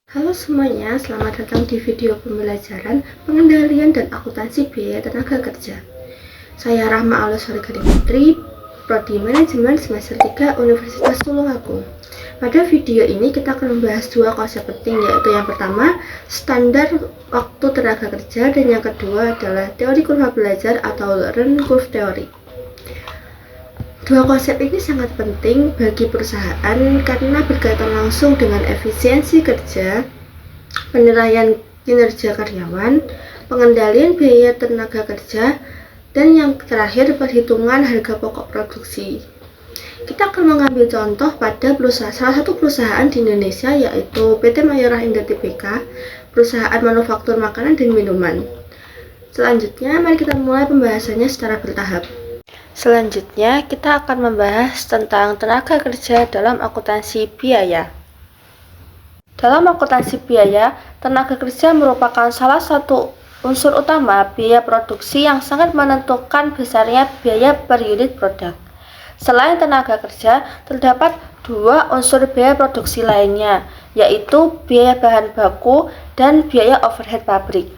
Halo semuanya, selamat datang di video pembelajaran pengendalian dan akuntansi biaya tenaga kerja. Saya Rahma Aluswari Putri, Prodi Manajemen semester 3 Universitas Tulungagung. Pada video ini kita akan membahas dua konsep penting, yaitu yang pertama, standar waktu tenaga kerja, dan yang kedua adalah teori kurva belajar atau learning curve theory. Dua konsep ini sangat penting bagi perusahaan karena berkaitan langsung dengan efisiensi kerja, penilaian kinerja karyawan, pengendalian biaya tenaga kerja, dan yang terakhir perhitungan harga pokok produksi. Kita akan mengambil contoh pada salah satu perusahaan di Indonesia, yaitu PT Mayora Indah Tbk, perusahaan manufaktur makanan dan minuman. Selanjutnya, mari kita mulai pembahasannya secara bertahap. Selanjutnya, kita akan membahas tentang tenaga kerja dalam akuntansi biaya. Dalam akuntansi biaya, tenaga kerja merupakan salah satu unsur utama biaya produksi yang sangat menentukan besarnya biaya per unit produk. Selain tenaga kerja, terdapat dua unsur biaya produksi lainnya, yaitu biaya bahan baku dan biaya overhead pabrik.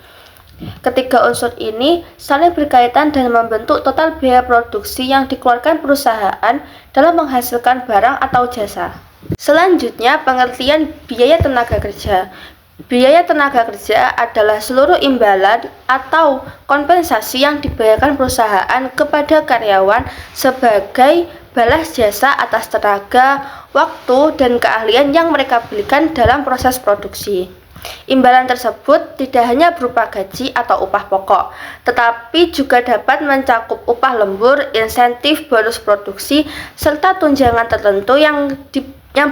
Ketiga unsur ini saling berkaitan dan membentuk total biaya produksi yang dikeluarkan perusahaan dalam menghasilkan barang atau jasa. Selanjutnya, pengertian biaya tenaga kerja. Biaya tenaga kerja adalah seluruh imbalan atau kompensasi yang dibayarkan perusahaan kepada karyawan sebagai balas jasa atas tenaga, waktu, dan keahlian yang mereka berikan dalam proses produksi. Imbalan tersebut tidak hanya berupa gaji atau upah pokok, tetapi juga dapat mencakup upah lembur, insentif, bonus produksi, serta tunjangan tertentu yang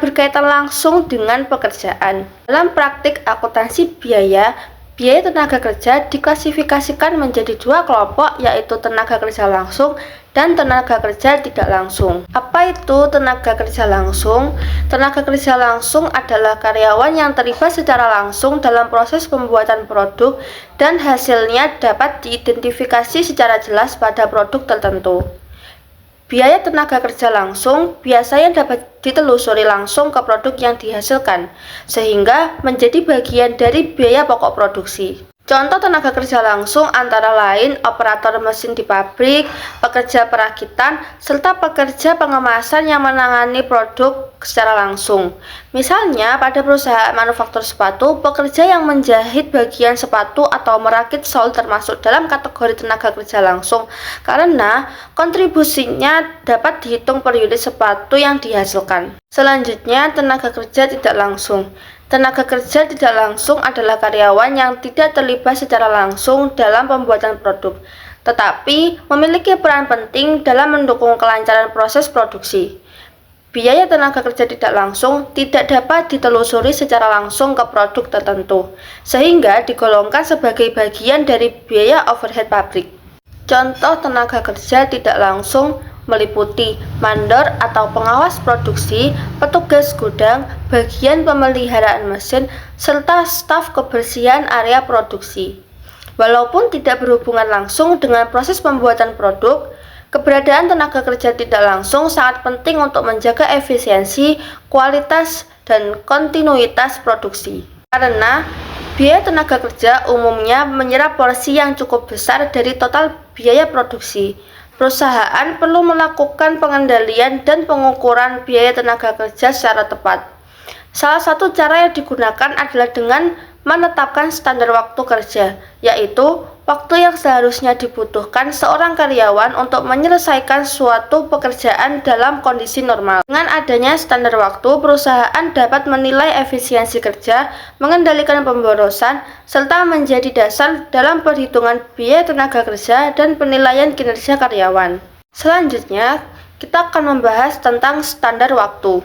berkaitan langsung dengan pekerjaan. Dalam praktik akuntansi biaya, biaya tenaga kerja diklasifikasikan menjadi dua kelompok, yaitu tenaga kerja langsung dan tenaga kerja tidak langsung. Apa itu tenaga kerja langsung? Tenaga kerja langsung adalah karyawan yang terlibat secara langsung dalam proses pembuatan produk dan hasilnya dapat diidentifikasi secara jelas pada produk tertentu. Biaya tenaga kerja langsung biasanya dapat ditelusuri langsung ke produk yang dihasilkan, sehingga menjadi bagian dari biaya pokok produksi. Contoh tenaga kerja langsung antara lain operator mesin di pabrik, pekerja perakitan, serta pekerja pengemasan yang menangani produk secara langsung. Misalnya, pada perusahaan manufaktur sepatu, pekerja yang menjahit bagian sepatu atau merakit sol termasuk dalam kategori tenaga kerja langsung karena kontribusinya dapat dihitung per unit sepatu yang dihasilkan. Selanjutnya, tenaga kerja tidak langsung. Tenaga kerja tidak langsung adalah karyawan yang tidak terlibat secara langsung dalam pembuatan produk, tetapi memiliki peran penting dalam mendukung kelancaran proses produksi. Biaya tenaga kerja tidak langsung tidak dapat ditelusuri secara langsung ke produk tertentu, sehingga digolongkan sebagai bagian dari biaya overhead pabrik. Contoh tenaga kerja tidak langsung meliputi mandor atau pengawas produksi, petugas gudang, bagian pemeliharaan mesin, serta staf kebersihan area produksi. Walaupun tidak berhubungan langsung dengan proses pembuatan produk, keberadaan tenaga kerja tidak langsung sangat penting untuk menjaga efisiensi, kualitas, dan kontinuitas produksi. Karena biaya tenaga kerja umumnya menyerap porsi yang cukup besar dari total biaya produksi. Perusahaan perlu melakukan pengendalian dan pengukuran biaya tenaga kerja secara tepat. Salah satu cara yang digunakan adalah dengan menetapkan standar waktu kerja, yaitu waktu yang seharusnya dibutuhkan seorang karyawan untuk menyelesaikan suatu pekerjaan dalam kondisi normal. Dengan adanya standar waktu, perusahaan dapat menilai efisiensi kerja, mengendalikan pemborosan, serta menjadi dasar dalam perhitungan biaya tenaga kerja dan penilaian kinerja karyawan. Selanjutnya, kita akan membahas tentang standar waktu.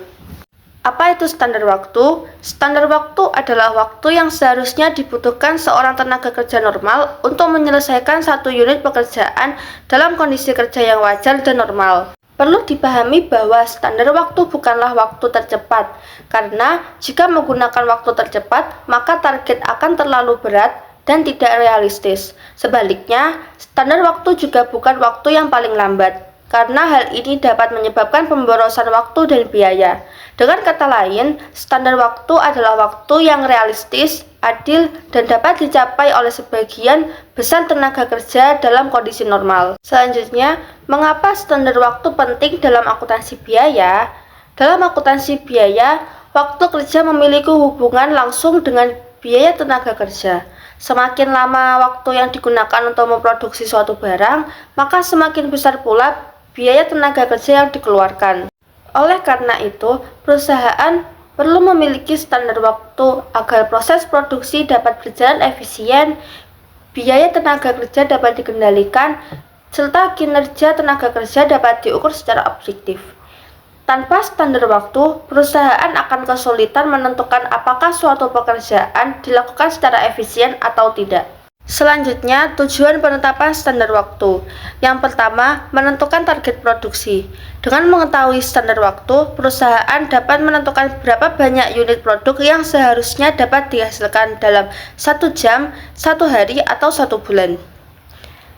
Apa itu standar waktu? Standar waktu adalah waktu yang seharusnya dibutuhkan seorang tenaga kerja normal untuk menyelesaikan satu unit pekerjaan dalam kondisi kerja yang wajar dan normal. Perlu dipahami bahwa standar waktu bukanlah waktu tercepat, karena jika menggunakan waktu tercepat, maka target akan terlalu berat dan tidak realistis. Sebaliknya, standar waktu juga bukan waktu yang paling lambat, karena hal ini dapat menyebabkan pemborosan waktu dan biaya. Dengan kata lain, standar waktu adalah waktu yang realistis, adil, dan dapat dicapai oleh sebagian besar tenaga kerja dalam kondisi normal. Selanjutnya, mengapa standar waktu penting dalam akuntansi biaya? Dalam akuntansi biaya, waktu kerja memiliki hubungan langsung dengan biaya tenaga kerja. Semakin lama waktu yang digunakan untuk memproduksi suatu barang, maka semakin besar pula biaya tenaga kerja yang dikeluarkan. Oleh karena itu, perusahaan perlu memiliki standar waktu agar proses produksi dapat berjalan efisien, biaya tenaga kerja dapat dikendalikan, serta kinerja tenaga kerja dapat diukur secara objektif. Tanpa standar waktu, perusahaan akan kesulitan menentukan apakah suatu pekerjaan dilakukan secara efisien atau tidak. Selanjutnya, tujuan penetapan standar waktu. Yang pertama, menentukan target produksi. Dengan mengetahui standar waktu, perusahaan dapat menentukan berapa banyak unit produk yang seharusnya dapat dihasilkan dalam 1 jam, 1 hari, atau 1 bulan.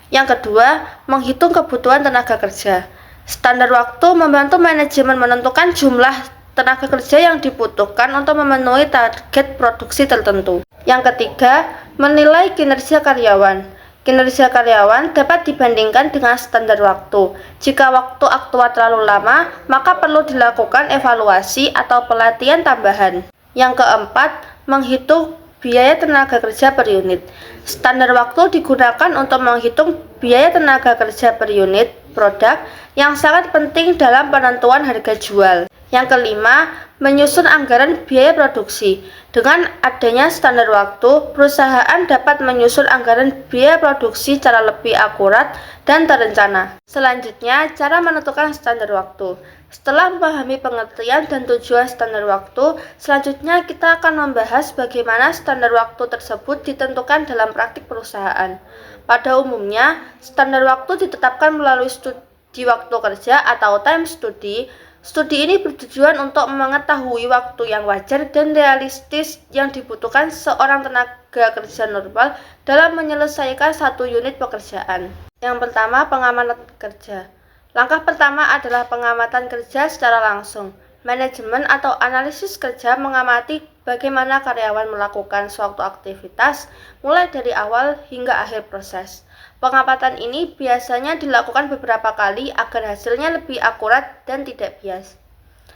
Yang kedua, menghitung kebutuhan tenaga kerja. Standar waktu membantu manajemen menentukan jumlah tenaga kerja yang dibutuhkan untuk memenuhi target produksi tertentu. Yang ketiga, menilai kinerja karyawan. Kinerja karyawan dapat dibandingkan dengan standar waktu. Jika waktu aktual terlalu lama, maka perlu dilakukan evaluasi atau pelatihan tambahan. Yang keempat, menghitung biaya tenaga kerja per unit. Standar waktu digunakan untuk menghitung biaya tenaga kerja per unit produk yang sangat penting dalam penentuan harga jual. Yang kelima, menyusun anggaran biaya produksi. Dengan adanya standar waktu, perusahaan dapat menyusun anggaran biaya produksi secara lebih akurat dan terencana. Selanjutnya, cara menentukan standar waktu. Setelah memahami pengertian dan tujuan standar waktu, selanjutnya kita akan membahas bagaimana standar waktu tersebut ditentukan dalam praktik perusahaan. Pada umumnya, standar waktu ditetapkan melalui studi waktu kerja atau time study. Studi ini bertujuan untuk mengetahui waktu yang wajar dan realistis yang dibutuhkan seorang tenaga kerja normal dalam menyelesaikan satu unit pekerjaan. Yang pertama, pengamatan kerja. Langkah pertama adalah pengamatan kerja secara langsung. Manajemen atau analisis kerja mengamati bagaimana karyawan melakukan suatu aktivitas mulai dari awal hingga akhir proses. Pengamatan ini biasanya dilakukan beberapa kali agar hasilnya lebih akurat dan tidak bias.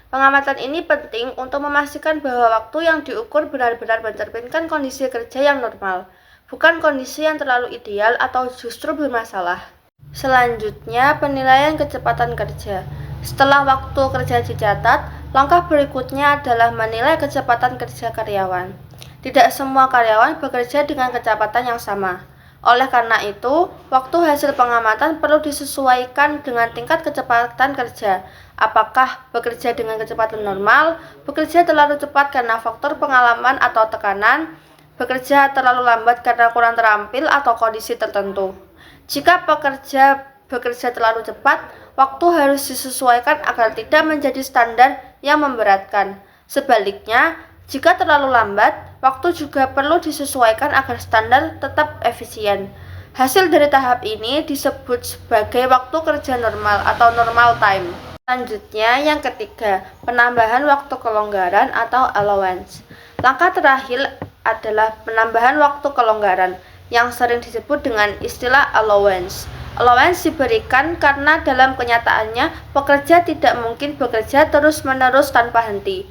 Pengamatan ini penting untuk memastikan bahwa waktu yang diukur benar-benar mencerminkan kondisi kerja yang normal, bukan kondisi yang terlalu ideal atau justru bermasalah. Selanjutnya, penilaian kecepatan kerja. Setelah waktu kerja dicatat, langkah berikutnya adalah menilai kecepatan kerja karyawan. Tidak semua karyawan bekerja dengan kecepatan yang sama. Oleh karena itu, waktu hasil pengamatan perlu disesuaikan dengan tingkat kecepatan kerja. Apakah bekerja dengan kecepatan normal, bekerja terlalu cepat karena faktor pengalaman atau tekanan, bekerja terlalu lambat karena kurang terampil atau kondisi tertentu. Jika pekerja bekerja terlalu cepat, waktu harus disesuaikan agar tidak menjadi standar yang memberatkan. Sebaliknya, jika terlalu lambat, waktu juga perlu disesuaikan agar standar tetap efisien. Hasil dari tahap ini disebut sebagai waktu kerja normal atau normal time. Selanjutnya, yang ketiga, penambahan waktu kelonggaran atau allowance. Langkah terakhir adalah penambahan waktu kelonggaran, yang sering disebut dengan istilah allowance. Allowance diberikan karena dalam kenyataannya pekerja tidak mungkin bekerja terus-menerus tanpa henti.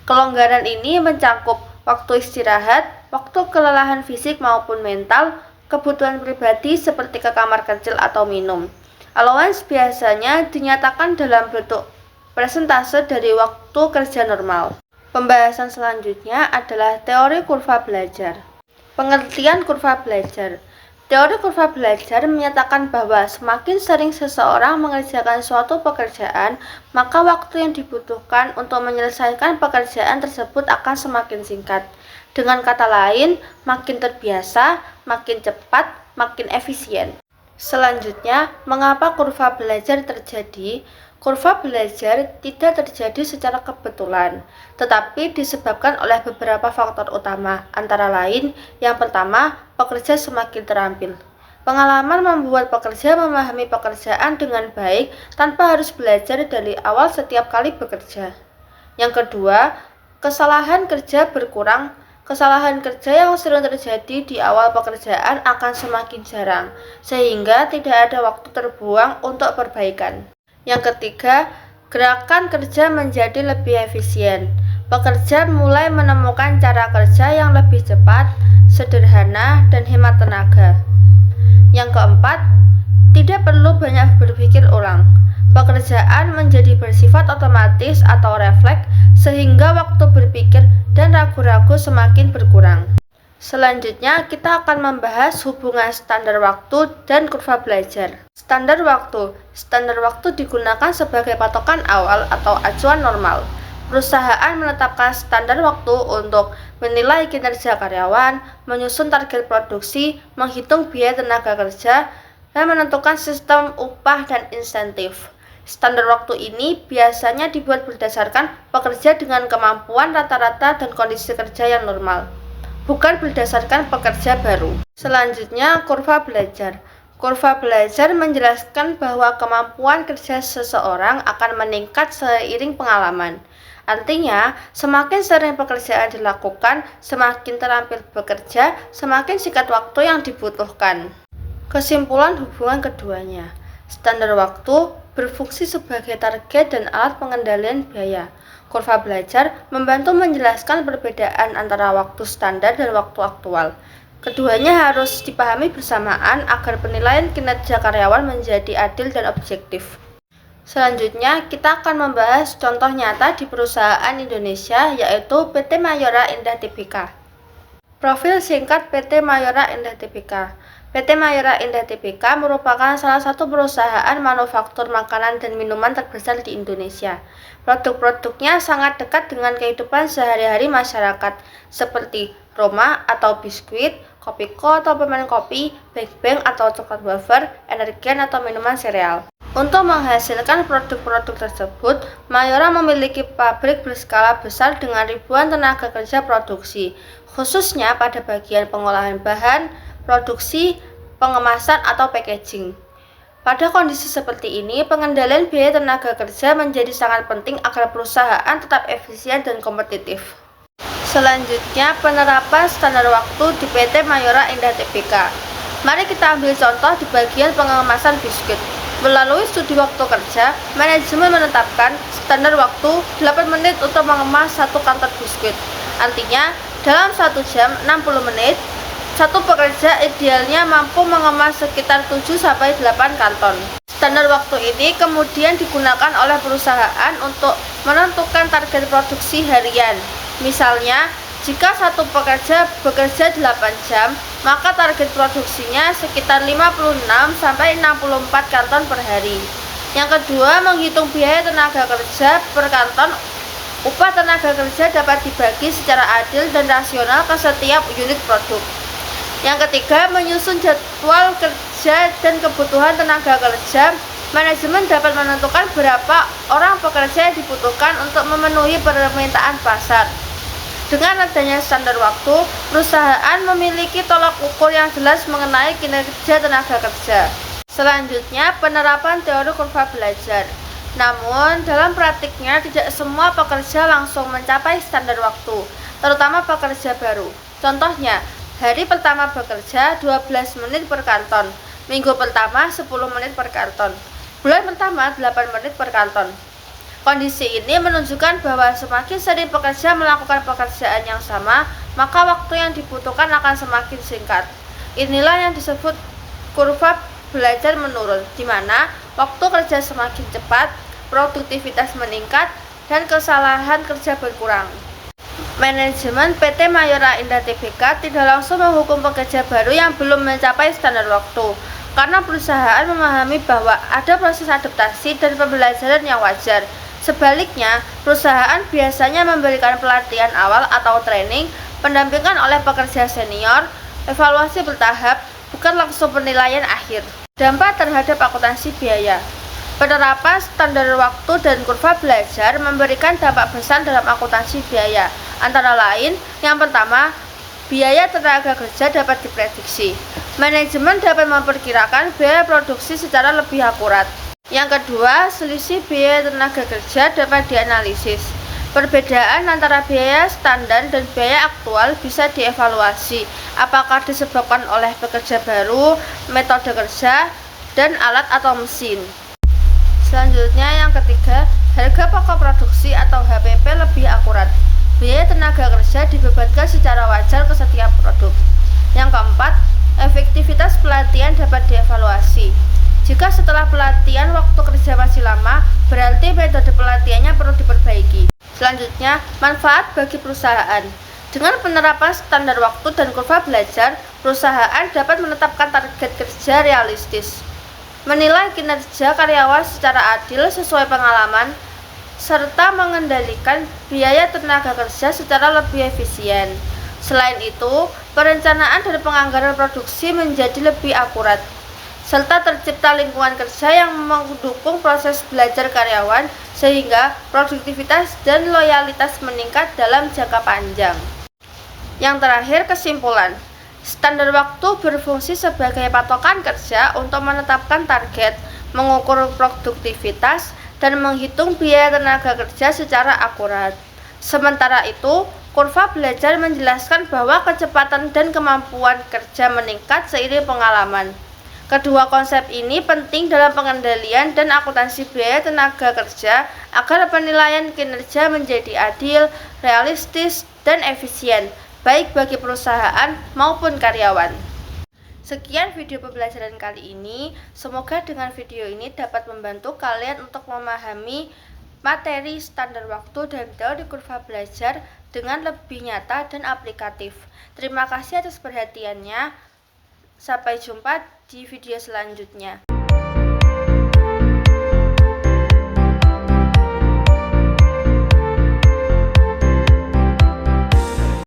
Kelonggaran ini mencakup waktu istirahat, waktu kelelahan fisik maupun mental, kebutuhan pribadi seperti ke kamar kecil atau minum. Allowance biasanya dinyatakan dalam bentuk persentase dari waktu kerja normal. Pembahasan selanjutnya adalah teori kurva belajar. Pengertian kurva belajar. Teori kurva belajar menyatakan bahwa semakin sering seseorang mengerjakan suatu pekerjaan, maka waktu yang dibutuhkan untuk menyelesaikan pekerjaan tersebut akan semakin singkat. Dengan kata lain, makin terbiasa, makin cepat, makin efisien. Selanjutnya, mengapa kurva belajar terjadi? Kurva belajar tidak terjadi secara kebetulan, tetapi disebabkan oleh beberapa faktor utama, antara lain, yang pertama, pekerja semakin terampil. Pengalaman membuat pekerja memahami pekerjaan dengan baik tanpa harus belajar dari awal setiap kali bekerja. Yang kedua, kesalahan kerja berkurang. Kesalahan kerja yang sering terjadi di awal pekerjaan akan semakin jarang, sehingga tidak ada waktu terbuang untuk perbaikan. Yang ketiga, gerakan kerja menjadi lebih efisien. Pekerja mulai menemukan cara kerja yang lebih cepat, sederhana, dan hemat tenaga. Yang keempat, tidak perlu banyak berpikir ulang. Pekerjaan menjadi bersifat otomatis atau refleks sehingga waktu berpikir dan ragu-ragu semakin berkurang. Selanjutnya, kita akan membahas hubungan standar waktu dan kurva belajar. Standar waktu digunakan sebagai patokan awal atau acuan normal. Perusahaan menetapkan standar waktu untuk menilai kinerja karyawan, menyusun target produksi, menghitung biaya tenaga kerja, dan menentukan sistem upah dan insentif. Standar waktu ini biasanya dibuat berdasarkan pekerja dengan kemampuan rata-rata dan kondisi kerja yang normal, bukan berdasarkan pekerja baru. Selanjutnya, kurva belajar. Kurva belajar menjelaskan bahwa kemampuan kerja seseorang akan meningkat seiring pengalaman. Artinya, semakin sering pekerjaan dilakukan, semakin terampil bekerja, semakin singkat waktu yang dibutuhkan. Kesimpulan hubungan keduanya. Standar waktu berfungsi sebagai target dan alat pengendalian biaya. Kurva belajar membantu menjelaskan perbedaan antara waktu standar dan waktu aktual. Keduanya harus dipahami bersamaan agar penilaian kinerja karyawan menjadi adil dan objektif. Selanjutnya, kita akan membahas contoh nyata di perusahaan Indonesia, yaitu PT Mayora Indah Tbk. Profil singkat PT Mayora Indah Tbk. PT Mayora Indah Tbk merupakan salah satu perusahaan manufaktur makanan dan minuman terbesar di Indonesia. Produk-produknya sangat dekat dengan kehidupan sehari-hari masyarakat, seperti Roma atau biskuit, Kopiko atau permen kopi, Big-Bang atau coklat wafer, Energen atau minuman sereal. Untuk menghasilkan produk-produk tersebut, Mayora memiliki pabrik berskala besar dengan ribuan tenaga kerja produksi, khususnya pada bagian pengolahan bahan, produksi, pengemasan, atau packaging. Pada kondisi seperti ini, pengendalian biaya tenaga kerja menjadi sangat penting agar perusahaan tetap efisien dan kompetitif. Selanjutnya, penerapan standar waktu di PT Mayora Indah Tbk. Mari kita ambil contoh di bagian pengemasan biskuit. Melalui studi waktu kerja, manajemen menetapkan standar waktu 8 menit untuk mengemas satu kantor biskuit. Artinya, dalam 1 jam 60 menit, satu pekerja idealnya mampu mengemas sekitar 7-8 kanton. Standar waktu ini kemudian digunakan oleh perusahaan untuk menentukan target produksi harian. Misalnya, jika satu pekerja bekerja 8 jam, maka target produksinya sekitar 56-64 kanton per hari. Yang kedua, menghitung biaya tenaga kerja per kanton. Upah tenaga kerja dapat dibagi secara adil dan rasional ke setiap unit produk. Yang ketiga, menyusun jadwal kerja dan kebutuhan tenaga kerja. Manajemen dapat menentukan berapa orang pekerja yang dibutuhkan untuk memenuhi permintaan pasar. Dengan adanya standar waktu, perusahaan memiliki tolak ukur yang jelas mengenai kinerja tenaga kerja. Selanjutnya, penerapan teori kurva belajar. Namun, dalam praktiknya tidak semua pekerja langsung mencapai standar waktu, terutama pekerja baru. Contohnya, hari pertama bekerja 12 menit per kanton, minggu pertama 10 menit per kanton, bulan pertama 8 menit per kanton. Kondisi ini menunjukkan bahwa semakin sering pekerja melakukan pekerjaan yang sama, maka waktu yang dibutuhkan akan semakin singkat. Inilah yang disebut kurva belajar menurun, di mana waktu kerja semakin cepat, produktivitas meningkat, dan kesalahan kerja berkurang. Manajemen PT Mayora Indah Tbk tidak langsung menghukum pekerja baru yang belum mencapai standar waktu, karena perusahaan memahami bahwa ada proses adaptasi dan pembelajaran yang wajar. Sebaliknya, perusahaan biasanya memberikan pelatihan awal atau training, pendampingan oleh pekerja senior, evaluasi bertahap, bukan langsung penilaian akhir. Dampak terhadap akuntansi biaya. Penerapan standar waktu dan kurva belajar memberikan dampak besar dalam akuntansi biaya. Antara lain, yang pertama, biaya tenaga kerja dapat diprediksi. Manajemen dapat memperkirakan biaya produksi secara lebih akurat. Yang kedua, selisih biaya tenaga kerja dapat dianalisis. Perbedaan antara biaya standar dan biaya aktual bisa dievaluasi, apakah disebabkan oleh pekerja baru, metode kerja, dan alat atau mesin. Selanjutnya yang ketiga, harga pokok produksi atau HPP lebih akurat. Biaya tenaga kerja dibebankan secara wajar ke setiap produk. Yang keempat, efektivitas pelatihan dapat dievaluasi. Jika setelah pelatihan waktu kerja masih lama, berarti metode pelatihannya perlu diperbaiki. Selanjutnya, manfaat bagi perusahaan. Dengan penerapan standar waktu dan kurva belajar, perusahaan dapat menetapkan target kerja realistis, menilai kinerja karyawan secara adil sesuai pengalaman, serta mengendalikan biaya tenaga kerja secara lebih efisien. Selain itu, perencanaan dan penganggaran produksi menjadi lebih akurat, serta tercipta lingkungan kerja yang mendukung proses belajar karyawan sehingga produktivitas dan loyalitas meningkat dalam jangka panjang. Yang terakhir, kesimpulan. Standar waktu berfungsi sebagai patokan kerja untuk menetapkan target, mengukur produktivitas, dan menghitung biaya tenaga kerja secara akurat. Sementara itu, kurva belajar menjelaskan bahwa kecepatan dan kemampuan kerja meningkat seiring pengalaman. Kedua konsep ini penting dalam pengendalian dan akuntansi biaya tenaga kerja agar penilaian kinerja menjadi adil, realistis, dan efisien, baik bagi perusahaan maupun karyawan. Sekian video pembelajaran kali ini. Semoga dengan video ini dapat membantu kalian untuk memahami materi standar waktu dan teori kurva belajar dengan lebih nyata dan aplikatif. Terima kasih atas perhatiannya. Sampai jumpa di video selanjutnya.